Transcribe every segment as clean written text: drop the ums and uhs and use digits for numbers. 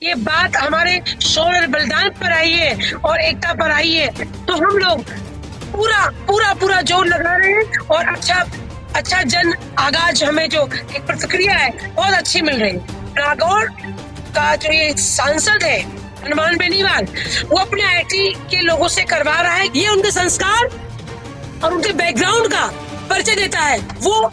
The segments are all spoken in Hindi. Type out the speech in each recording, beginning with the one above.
ये बात हमारे शौर्य और बलिदान पर आई है और एकता पर आई है, तो हम लोग पूरा पूरा पूरा जोर लगा रहे हैं और अच्छा जन आगाज हमें जो एक प्रतिक्रिया है बहुत अच्छी मिल रही है। नागौर का जो ये सांसद है हनुमान बेनीवाल, वो अपने आईटी के लोगों से करवा रहा है। ये उनके संस्कार और उनके बैकग्राउंड का परिचय देता है। वो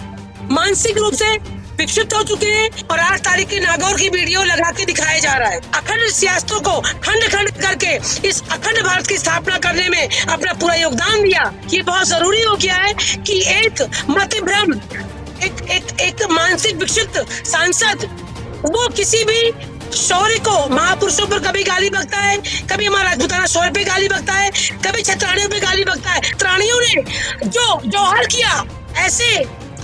मानसिक रूप से विकसित हो चुके हैं और 8 तारीख की नागौर की वीडियो लगा के दिखाया जा रहा है। अखंड सियासतों को खंड खंड करके इस अखंड भारत की स्थापना करने में अपना पूरा योगदान दिया। ये बहुत जरूरी हो गया है कि एक मतिभ्रम, एक मानसिक विकसित सांसद वो किसी भी शौर्य को, महापुरुषों पर कभी गाली बकता है, कभी हमारा राजपूताना शौर्य पे गाली बकता है, कभी छत्राणियों पे गाली बकता है। त्राणियों ने जो जौहर किया, ऐसे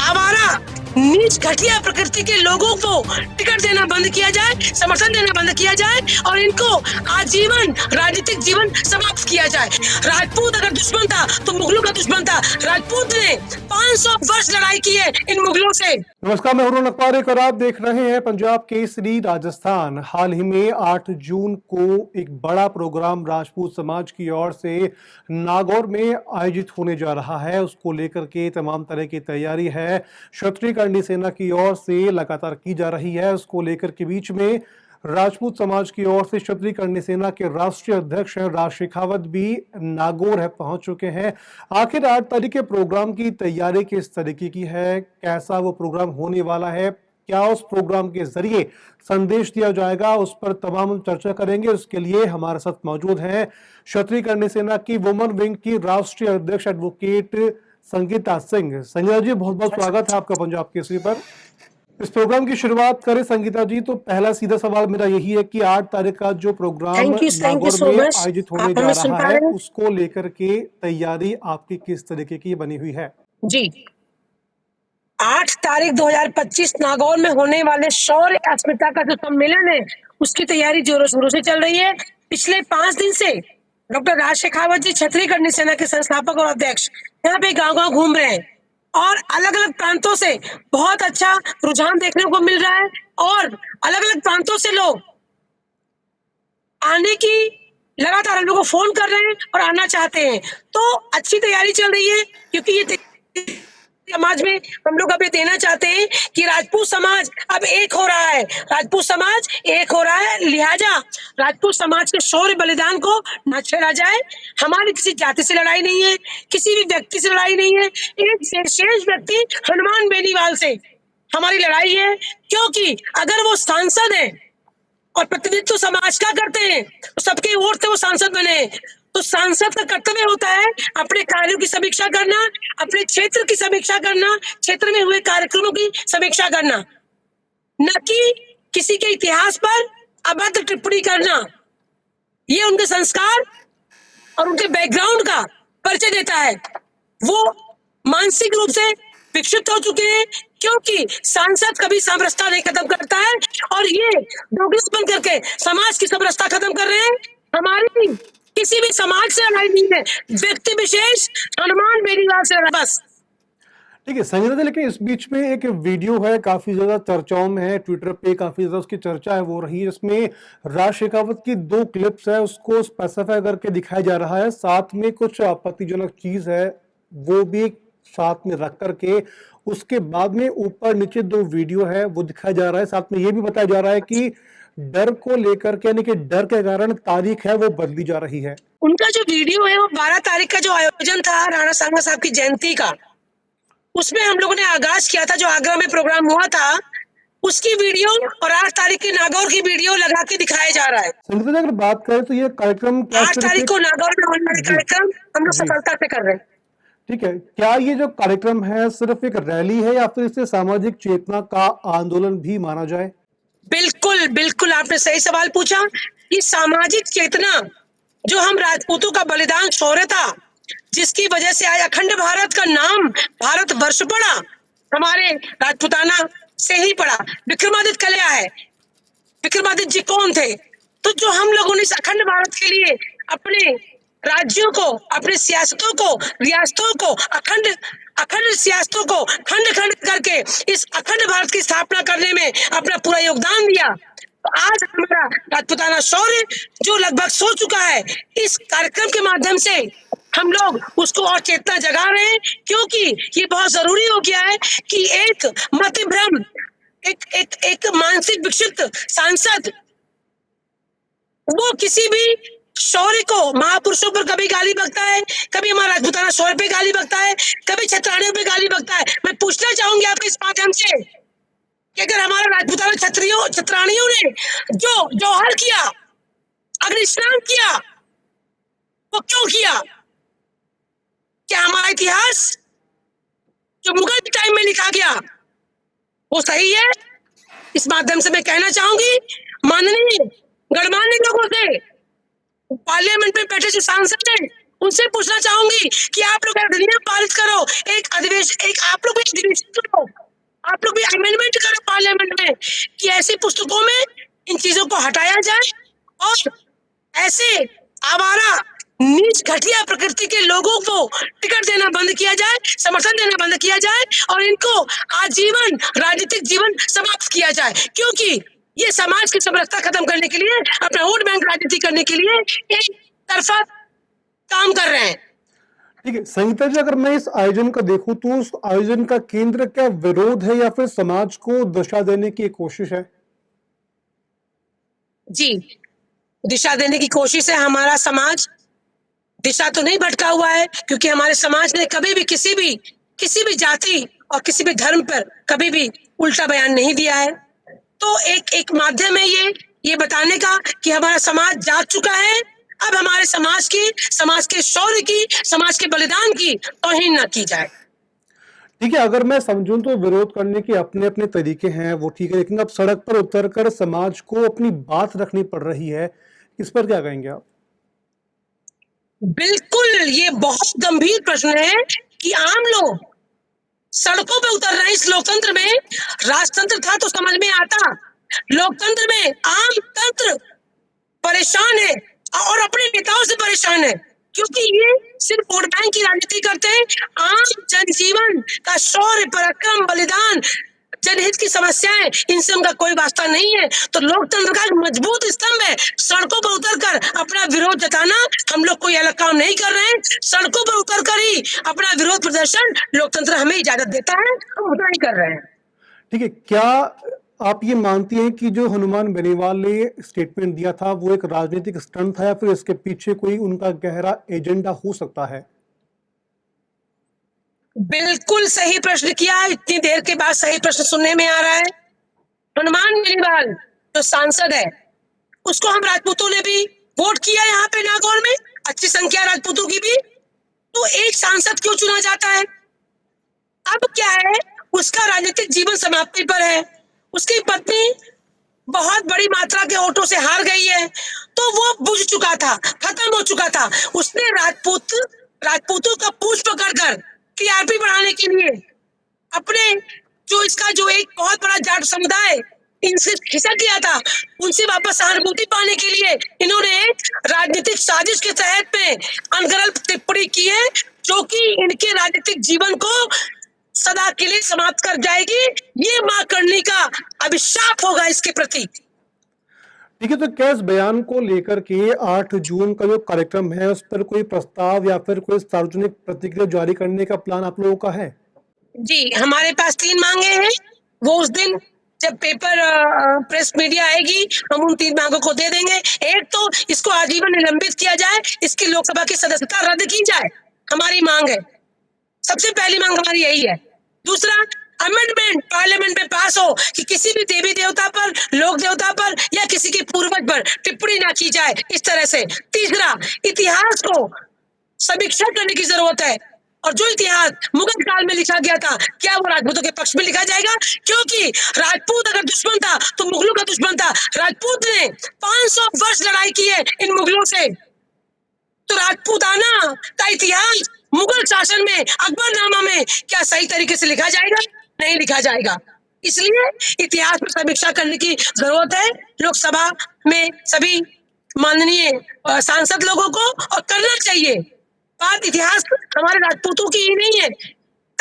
आवारा नीच घटिया प्रकृति के लोगों को टिकट देना बंद किया जाए, समर्थन देना बंद किया जाए और इनको आजीवन राजनीतिक जीवन समाप्त किया जाए। राजपूत अगर दुश्मन था तो मुगलों का दुश्मन था। राजपूत ने 500 वर्ष लड़ाई की है इन मुगलों से। नमस्कार, मैं अरुण अकबर और आप देख रहे हैं पंजाब केसरी राजस्थान। हाल ही में 8 जून को एक बड़ा प्रोग्राम राजपूत समाज की ओर से नागौर में आयोजित होने जा रहा है। उसको लेकर के तमाम तरह की तैयारी है, क्षत्रिय करणी सेना की ओर से लगातार की जा रही है। उसको लेकर के बीच में राजपूत समाज की ओर से क्षत्रिय करणी सेना के राष्ट्रीय अध्यक्ष राज शेखावत भी नागौर है पहुंच चुके हैं। आखिर 8 तारीख के प्रोग्राम की तैयारी किस तरीके की है, कैसा वो प्रोग्राम होने वाला है, क्या उस प्रोग्राम के जरिए संदेश दिया जाएगा, उस पर तमाम चर्चा करेंगे। उसके लिए हमारे साथ मौजूद हैं क्षत्रिय करणी सेना की वुमेन विंग की राष्ट्रीय अध्यक्ष एडवोकेट संगीता सिंह। संगीता जी, बहुत बहुत स्वागत है आपका पंजाब केसरी पर। इस प्रोग्राम की शुरुआत करें संगीता जी, तो पहला सीधा सवाल मेरा यही है कि 8 तारीख का जो प्रोग्राम नागौर में आयोजित होने जा रहा है, उसको लेकर के तैयारी आपकी किस तरीके की बनी हुई है? जी, 8 तारीख 2025 नागौर में होने वाले शौर्य अस्मिता का जो सम्मेलन है, उसकी तैयारी जोरों शोरों से चल रही है। पिछले 5 दिन से डॉक्टर राज शेखावत जी, क्षत्रिय करणी सेना के संस्थापक और अध्यक्ष, यहाँ पे गांव-गांव घूम रहे हैं और अलग-अलग प्रांतों से बहुत अच्छा रुझान देखने को मिल रहा है और अलग-अलग प्रांतों से लोग आने की लगातार हम लोग को फोन कर रहे हैं और आना चाहते हैं। तो अच्छी तैयारी चल रही है, क्योंकि ये समाज में हम लोग अब ये देना चाहते हैं कि राजपूत समाज अब एक हो रहा है, राजपूत समाज एक हो रहा है। लिहाजा राजपूत समाज के शौर्य बलिदान को न छेड़ा जाए। हमारी किसी जाति से लड़ाई नहीं है, किसी भी व्यक्ति से लड़ाई नहीं है। एक विशेष व्यक्ति हनुमान बेनीवाल से हमारी लड़ाई है, क्योंकि अगर वो सांसद है और प्रतिनिधित्व समाज का करते हैं तो सबके वोट से वो सांसद बने। तो सांसद का कर्तव्य होता है अपने कार्यों की समीक्षा करना, अपने क्षेत्र की समीक्षा करना, क्षेत्र में हुए कार्यक्रमों की समीक्षा करना, न कि किसी के इतिहास पर अभद्र टिप्पणी करना। ये उनके संस्कार और उनके बैकग्राउंड का परिचय देता है। वो मानसिक रूप से विकसित हो चुके हैं, क्योंकि सांसद कभी समरसता नहीं खत्म करता है और ये दोगलापन करके समाज की समरसता खत्म कर रहे हैं। हमारी किसी भी समाज से लड़ाई नहीं है, व्यक्ति विशेष हनुमान बेनीवाल से बस। ठीक है संगीता जी, लेकिन इस बीच में एक वीडियो है, काफी ज्यादा चर्चाओं में है, ट्विटर पे काफी ज्यादा उसकी चर्चा है वो रही है। इसमें राज शेखावत की 2 क्लिप्स है, उसको स्पेसिफाई करके दिखाया जा रहा है। साथ में कुछ आपत्तिजनक चीज है वो भी साथ में रख करके उसके बाद में ऊपर नीचे 2 वीडियो है वो दिखाया जा रहा है। साथ में ये भी बताया जा रहा है कि डर को लेकर के, यानी कि डर के कारण तारीख है वो बदली जा रही है। उनका जो वीडियो है वो 12 तारीख का जो आयोजन था राणा सांगा साहब की जयंती का, उसमें हम लोगों ने आगाज किया था, जो आगरा में प्रोग्राम हुआ था, उसकी वीडियो और 8 तारीख की नागौर की वीडियो लगा के दिखाया जा रहा है। संगीता जी, अगर बात करें तो ये कार्यक्रम 8 तारीख को नागौर में होने वाले कार्यक्रम हम लोग सफलता से कर रहे हैं। ठीक है, क्या ये जो कार्यक्रम है सिर्फ एक रैली है या फिर इसे सामाजिक चेतना का आंदोलन भी माना जाए? बिल्कुल बिल्कुल, आपने सही सवाल पूछा कि सामाजिक चेतना, जो हम राजपूतों का बलिदान शौर्य था, जिसकी वजह से आज अखंड भारत का नाम भारत वर्ष पड़ा, हमारे राजपूताना से ही पड़ा। विक्रमादित्य कल्या है, विक्रमादित्य जी कौन थे? तो जो हम लोगों ने इस अखंड भारत के लिए अपने राज्यों को, अपने सियासतों को, रियासतों को, अखंड सियासतों को खंड खंड करके इस अखंड भारत की स्थापना करने में अपना पूरा योगदान दिया, तो आज हमारा राजपूताना शौर्य जो लगभग सो चुका है, इस कार्यक्रम के माध्यम से हम लोग उसको और चेतना जगा रहे हैं, क्योंकि ये बहुत जरूरी हो गया है कि एक मतिभ्रम, एक मानसिक विक्षिप्त सांसद वो किसी भी शौर्य को, महापुरुषों पर कभी गाली बकता है, कभी हमारा राजपूताना शौर्य पे गाली बकता है, कभी क्षत्राणियों पे गाली बकता है। मैं पूछना चाहूंगी आपके इस माध्यम से कि अगर हमारा राजपूताना क्षत्राणियों ने जो जौहर किया, अग्नि स्नान किया, वो क्यों किया? क्या हमारा इतिहास जो मुगल टाइम में लिखा गया वो सही है? इस माध्यम से मैं कहना चाहूंगी माननीय गणमान्य लोगों से, पार्लियामेंट में बैठे जो सांसद हैं, उनसे पूछना चाहूंगी कि आप लोग अधिनियम पारित करो, आप लोग भी अधिवेशन करो, आप लोग भी अमेंडमेंट करो पार्लियामेंट में कि ऐसी पुस्तकों में इन चीजों को हटाया जाए और ऐसे आवारा नीच घटिया प्रकृति के लोगों को टिकट देना बंद किया जाए, समर्थन देना बंद किया जाए और इनको आजीवन राजनीतिक जीवन समाप्त किया जाए, क्योंकि ये समाज की समरसता खत्म करने के लिए, अपना वोट बैंक राजनीति करने के लिए एक तरफा काम कर रहे हैं। ठीक है संगीता जी, अगर मैं इस आयोजन का देखूं तो उस आयोजन का केंद्र क्या विरोध है या फिर समाज को दिशा देने की एक कोशिश है? जी, दिशा देने की कोशिश है। हमारा समाज दिशा तो नहीं भटका हुआ है, क्योंकि हमारे समाज ने कभी भी किसी भी जाति और किसी भी धर्म पर कभी भी उल्टा बयान नहीं दिया है। तो एक माध्यम है ये बताने का कि हमारा समाज जाग चुका है। अब हमारे समाज के शौर्य की, समाज के बलिदान की तौहीन न की जाए। ठीक है, अगर मैं समझूं तो विरोध करने के अपने अपने तरीके हैं, वो ठीक है, लेकिन अब सड़क पर उतरकर समाज को अपनी बात रखनी पड़ रही है, इस पर क्या कहेंगे आप? बिल्कुल, ये बहुत गंभीर प्रश्न है कि आम लोग सड़कों पे उतर रहे हैं। इस लोकतंत्र में, राजतंत्र था तो समझ में आता, लोकतंत्र में आम तंत्र परेशान है और अपने नेताओं से परेशान है, क्योंकि ये सिर्फ वोट बैंक की राजनीति करते हैं। आम जनजीवन का शौर्य, पराक्रम, बलिदान, जनहित की समस्याएं, इनसे उनका कोई वास्ता नहीं है। तो लोकतंत्र का मजबूत स्तंभ है सड़कों पर उतरकर अपना विरोध जताना। हम लोग कोई अलग काम नहीं कर रहे हैं, सड़कों पर उतरकर ही अपना विरोध प्रदर्शन लोकतंत्र हमें इजाजत देता है, हम उतना ही कर रहे हैं। ठीक है, क्या आप ये मानती हैं कि जो हनुमान बेनीवाल ने स्टेटमेंट दिया था वो एक राजनीतिक स्टंट था या फिर इसके पीछे कोई उनका गहरा एजेंडा हो सकता है? बिल्कुल सही प्रश्न किया, इतनी देर के बाद सही प्रश्न सुनने में आ रहा है। हनुमान बेनीवाल जो सांसद है, उसको हम राजपूतों ने भी वोट किया यहाँ पे नागौर में, अच्छी संख्या राजपूतों की भी। तो एक सांसद क्यों चुना जाता है? अब क्या है, उसका राजनीतिक जीवन समाप्ति पर है, उसकी पत्नी बहुत बड़ी मात्रा के वोटों से हार गई है, तो वो बुझ चुका था, खत्म हो चुका था। उसने राजपूतों का पूंछ पकड़कर टीआरपी बढ़ाने के लिए अपने जो एक बहुत बड़ा जाट समुदाय इनसे खिसा किया था, उनसे वापस सहानुभूति पाने के लिए इन्होंने एक राजनीतिक साजिश के तहत में अनगढ़ टिप्पणी की है, जो कि इनके राजनीतिक जीवन को सदा के लिए समाप्त कर जाएगी। ये मां करनी का अभिशाप होगा इसके प्रति। ठीक है, तो क्या इस बयान को लेकर के 8 जून का जो कार्यक्रम है उस पर कोई प्रस्ताव या फिर कोई सार्वजनिक प्रतिक्रिया जारी करने का प्लान आप लोगों का है? जी, हमारे पास 3 मांगे हैं। वो उस दिन जब पेपर प्रेस मीडिया आएगी, हम उन 3 मांगों को दे देंगे। एक तो इसको आजीवन निलंबित किया जाए, इसकी लोकसभा की सदस्यता रद्द की जाए, हमारी मांग है। सबसे पहली मांग हमारी यही है। दूसरा, अमेंडमेंट पार्लियामेंट में पास हो कि किसी भी देवी देवता पर, लोक देवता पर या किसी के पूर्वज पर टिप्पणी ना की जाए इस तरह से। तीसरा, इतिहास को समीक्षा करने की जरूरत है, और जो इतिहास मुगल काल में लिखा गया था, क्या वो राजपूतों के पक्ष में लिखा जाएगा? क्योंकि राजपूत अगर दुश्मन था तो मुगलों का दुश्मन था। राजपूत ने 500 वर्ष लड़ाई की है इन मुगलों से, तो राजपूताना का इतिहास मुगल शासन में, अकबरनामा में क्या सही तरीके से लिखा जाएगा? नहीं लिखा जाएगा। इसलिए इतिहास पर समीक्षा करने की जरूरत है लोकसभा में सभी माननीय सांसद लोगों को, और करना चाहिए। बात इतिहास हमारे राजपूतों की ही नहीं है,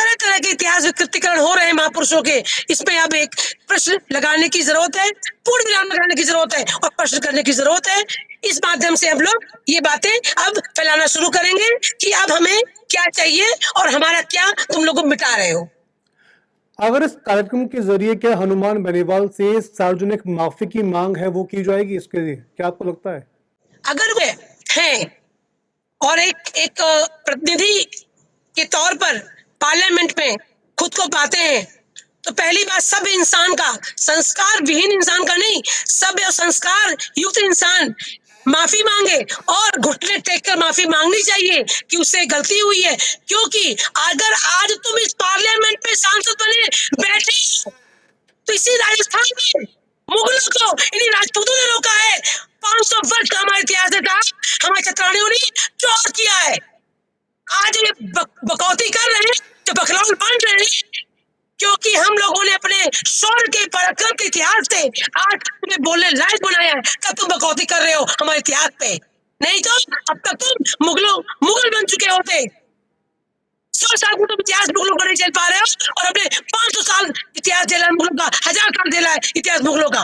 तरह तरह के इतिहास विकृतीकरण हो रहे हैं महापुरुषों के। इसमें अब एक प्रश्न लगाने की जरूरत है, पूर्ण विराम लगाने की जरूरत है और प्रश्न करने की जरूरत है। इस माध्यम से हम लोग ये बातें अब फैलाना शुरू करेंगे कि अब हमें क्या चाहिए और हमारा क्या तुम लोग मिटा रहे हो। अगर इस कार्यक्रम के जरिए क्या हनुमान बेनीवाल से सार्वजनिक माफी की मांग है वो की जाएगी, इसके लिए क्या आपको लगता है? अगर वे हैं और एक प्रतिनिधि के तौर पर पार्लियामेंट में खुद को पाते हैं, तो पहली बात सब इंसान का, संस्कार विहीन इंसान का नहीं, सभ्य और संस्कार युक्त इंसान माफी मांगे और घुटने टेक कर माफी मांगनी चाहिए कि उससे गलती हुई है। क्योंकि अगर आज तुम इस पार्लियामेंट में सांसद बने बैठे तो इसी राजस्थान में मुगलों को इन्हीं राजपूतों ने रोका है। 500 वर्ष का हमारे इतिहास था, हमारे चतरानियों ने चोर किया है। आज ये बकौती कर रहे हैं, जो बखलौल बन रहे हैं, क्योंकि हम लोगों ने अपने शौर्य के पराक्रम के इतिहास से आज तुम्हें बोलने लायक बनाया है, तब तुम बकौती कर रहे हो हमारे इतिहास पे। नहीं तो अब तक तुम मुगल बन चुके होते। 100 साल को तुम इतिहास मुगलों का नहीं झेल पा रहे हो और अपने 500 साल इतिहास झेला है मुगलों का, 1000 साल झेला है इतिहास मुगलों का।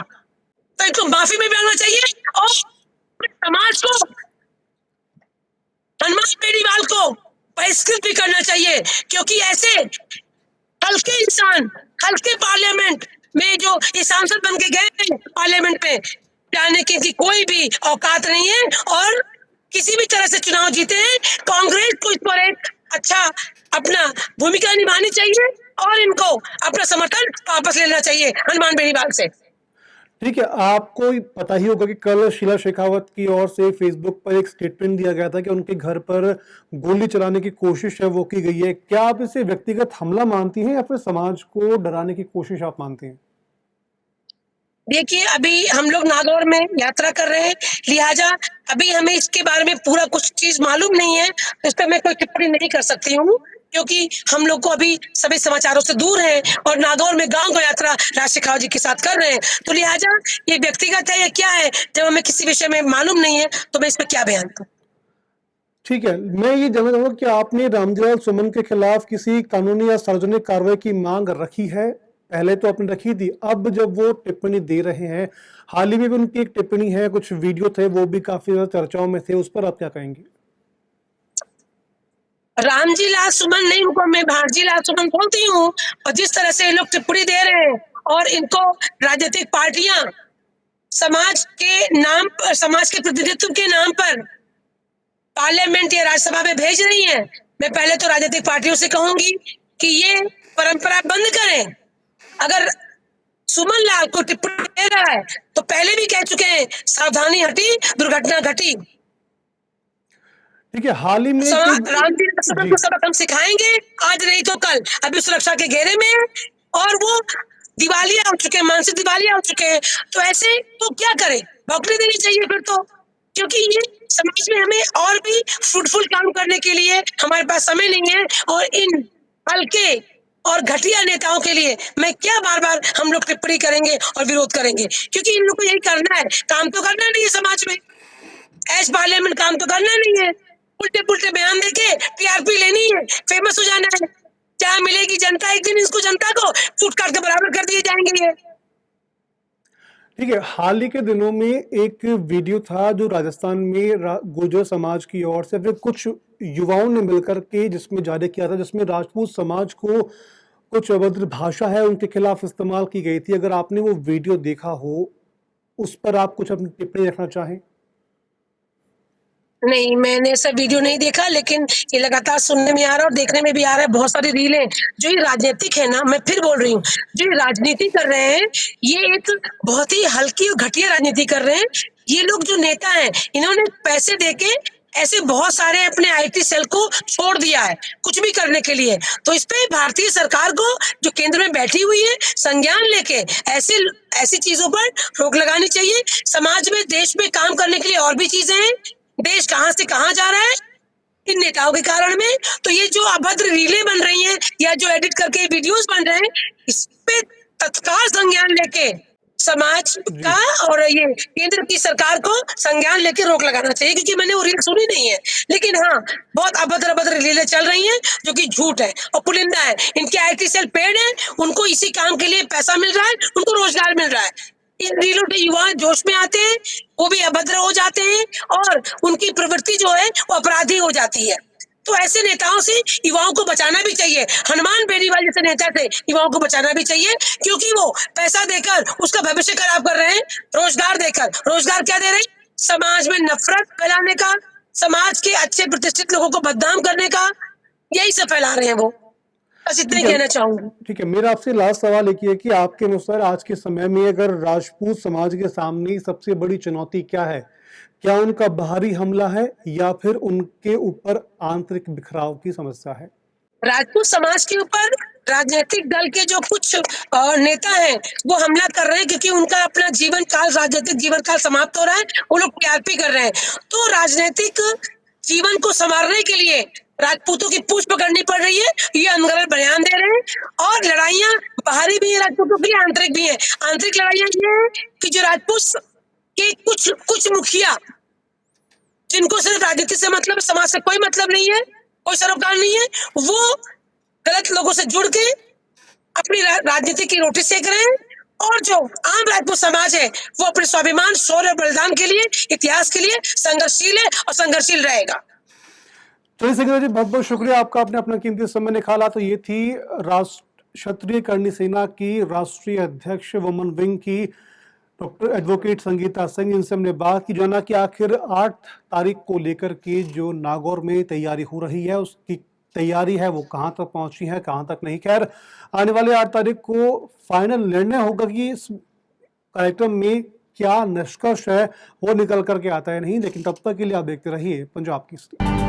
तो इनको माफी में भी आना चाहिए और समाज को, हनुमान बेनीवाल को बहिष्कृत भी करना चाहिए। क्योंकि ऐसे हल्के इंसान, हल्के पार्लियामेंट में जो ये सांसद बन के गए हैं पार्लियामेंट में जाने की इनकी कोई भी औकात नहीं है और किसी भी तरह से चुनाव जीते हैं। कांग्रेस को इस पर एक अच्छा अपना भूमिका निभानी चाहिए और इनको अपना समर्थन वापस लेना चाहिए हनुमान बेनीवाल से। ठीक है, आपको पता ही होगा कि कल शीला शेखावत की ओर से फेसबुक पर एक स्टेटमेंट दिया गया था कि उनके घर पर गोली चलाने की कोशिश है वो की गई है। क्या आप इसे व्यक्तिगत हमला मानती हैं या फिर समाज को डराने की कोशिश आप मानती हैं? देखिए, अभी हम लोग नागौर में यात्रा कर रहे हैं, लिहाजा अभी हमें इसके बारे में पूरा कुछ चीज मालूम नहीं है, इस पर मैं कोई टिप्पणी नहीं कर सकती हूँ। क्योंकि हम लोग को अभी सभी समाचारों से दूर हैं और नागौर में गांव को यात्रा राज शेखावत जी के साथ कर रहे हैं, तो लिहाजा ये व्यक्तिगत है या क्या है, जब हमें किसी विषय में मालूम नहीं है तो मैं इस पर क्या बयान दूं। ठीक है, मैं ये जानना चाहूंगा कि आपने रामजीलाल सुमन के खिलाफ किसी कानूनी या सार्वजनिक कार्रवाई की मांग रखी है? पहले तो आपने रखी थी, अब जब वो टिप्पणी दे रहे हैं, हाल ही में भी उनकी एक टिप्पणी है, कुछ वीडियो थे वो भी काफी ज्यादा चर्चाओं में थे, उस पर आप क्या कहेंगे? रामजीलाल सुमन नहीं, उनको मैं भारजीलाल सुमन बोलती हूँ। और जिस तरह से ये लोग टिप्पणी दे रहे हैं और इनको राजनीतिक पार्टियां समाज के नाम पर, समाज के प्रतिनिधित्व के नाम पर पार्लियामेंट या राज्यसभा में भेज रही है, मैं पहले तो राजनीतिक पार्टियों से कहूंगी कि ये परंपरा बंद करें। अगर सुमन लाल को टिप्पणी दे रहा है तो पहले भी कह चुके हैं, सावधानी हटी दुर्घटना घटी। ठीक है, हाल ही में रामजीलाल सुमन को सबक हम सिखाएंगे, आज नहीं तो कल। अभी सुरक्षा के घेरे में है और वो दिवालिया हो चुके हैं, मानसिक दिवालिया हो चुके हैं, तो ऐसे तो क्या करें, नौकरी देनी चाहिए फिर तो। क्योंकि ये समाज में हमें और भी फ्रूटफुल काम करने के लिए हमारे पास समय नहीं है और इन हल्के और घटिया नेताओं के लिए मैं क्या बार बार हम लोग टिप्पणी करेंगे और विरोध करेंगे। क्योंकि इन लोग को यही करना है, काम तो करना नहीं है समाज में, एज पार्लियामेंट काम तो करना नहीं है, उल्टे पुल्टे बयान देके टीआरपी लेनी है, फेमस हो जाना है। क्या मिलेगी जनता, एक दिन इसको जनता को फुटकर के बराबर कर दिए जाएंगे ये। ठीक है, हाल ही के दिनों में एक वीडियो था जो राजस्थान में गुर्जर समाज की ओर से फिर कुछ युवाओं ने मिलकर के जिसमें जारी किया था, जिसमें राजपूत समाज को कुछ अभद्र भाषा है उनके खिलाफ इस्तेमाल की गई थी। अगर आपने वो वीडियो देखा हो, उस पर आप कुछ अपनी टिप्पणी रखना चाहें? नहीं, मैंने ऐसा वीडियो नहीं देखा, लेकिन ये लगातार सुनने में आ रहा है और देखने में भी आ रहा है। बहुत सारी रीलें जो ये राजनीतिक है ना, मैं फिर बोल रही हूँ, जो ये राजनीति कर रहे हैं, ये एक बहुत ही हल्की और घटिया राजनीति कर रहे हैं। ये लोग जो नेता हैं, इन्होंने पैसे देके ऐसे बहुत सारे अपने आईटी सेल को छोड़ दिया है कुछ भी करने के लिए। तो इस पे भारतीय सरकार को, जो केंद्र में बैठी हुई है, संज्ञान लेके ऐसी चीजों पर रोक लगानी चाहिए। समाज में, देश में काम करने के लिए और भी चीजें हैं। देश कहां से कहां जा रहा है इन नेताओं के कारण में। तो ये जो अभद्र रीलें बन रही हैं या जो एडिट करके वीडियोस बन रहे हैं, इस पे तत्काल संज्ञान लेके समाज जी। का और ये केंद्र की सरकार को संज्ञान लेके रोक लगाना चाहिए, क्योंकि मैंने वो रील सुनी नहीं है। लेकिन हाँ, बहुत अभद्र अभद्र रीलें चल रही हैं जो कि झूठ है और पुलिंदा है। इनके आईटी सेल पेड है, उनको इसी काम के लिए पैसा मिल रहा है, उनको रोजगार मिल रहा है। इन रीलों से युवा जोश में आते हैं, वो भी अभद्र हो जाते हैं और उनकी प्रवृत्ति जो है वो अपराधी हो जाती है। तो ऐसे नेताओं से युवाओं को बचाना भी चाहिए। हनुमान बेनीवाल जैसे नेता से युवाओं को बचाना भी चाहिए, क्योंकि वो पैसा देकर उसका भविष्य खराब कर रहे हैं। रोजगार देकर, रोजगार क्या दे रहे हैं? समाज में नफरत फैलाने का, समाज के अच्छे प्रतिष्ठित लोगों को बदनाम करने का, यही सब फैला रहे हैं वो। बस इतना ही ठीक है। कहना चाहूंगी। ठीक है, मेरा आपसे लास्ट सवाल एक ही है कि आपके अनुसार आज के समय में अगर राजपूत समाज के सामने सबसे बड़ी चुनौती क्या है? क्या उनका बाहरी हमला है या फिर उनके ऊपर आंतरिक बिखराव की समस्या है? राजपूत समाज के ऊपर राजनीतिक दल के जो कुछ नेता हैं वो हमला कर रहे हैं, क्योंकि उनका अपना जीवन काल, राजनीतिक जीवन काल समाप्त हो रहा है। वो लोग टीआरपी कर रहे हैं। तो राजनीतिक जीवन को संवारने के लिए राजपूतों की पूछ पकड़नी पड़ रही है। ये अनगढ़ बयान दे रहे हैं और लड़ाइयां बाहरी भी है राजपूतों की, आंतरिक भी है। आंतरिक लड़ाइयां ये है कि जो राजपूत के कुछ कुछ मुखिया, जिनको सिर्फ राजनीति से मतलब है, समाज से कोई मतलब नहीं है, कोई सरोकार नहीं है, वो गलत लोगों से जुड़ के अपनी राजनीति की रोटी सेक रहे हैं। और जो आम राजपूत समाज है वो अपने स्वाभिमान, शौर्य और बलिदान के लिए, इतिहास के लिए संघर्षशील है और संघर्षशील रहेगा। चलिए सिंघला जी, बहुत बहुत शुक्रिया आपका, आपने अपना कीमती समय निकाला। तो ये थी क्षत्रिय करणी सेना की राष्ट्रीय अध्यक्ष वुमन विंग की डॉक्टर एडवोकेट संगीता सिंह। इनसे हमने बात की, जाना कि आखिर 8 तारीख को लेकर के जो नागौर में तैयारी हो रही है, उसकी तैयारी है वो कहां तक पहुंची है, कहां तक नहीं। खैर, आने वाले 8 तारीख को फाइनल निर्णय होगा कि इस कार्यक्रम में क्या निष्कर्ष है वो निकल करके आता है नहीं। लेकिन तब तक के लिए आप देखते रहिए पंजाब केसरी।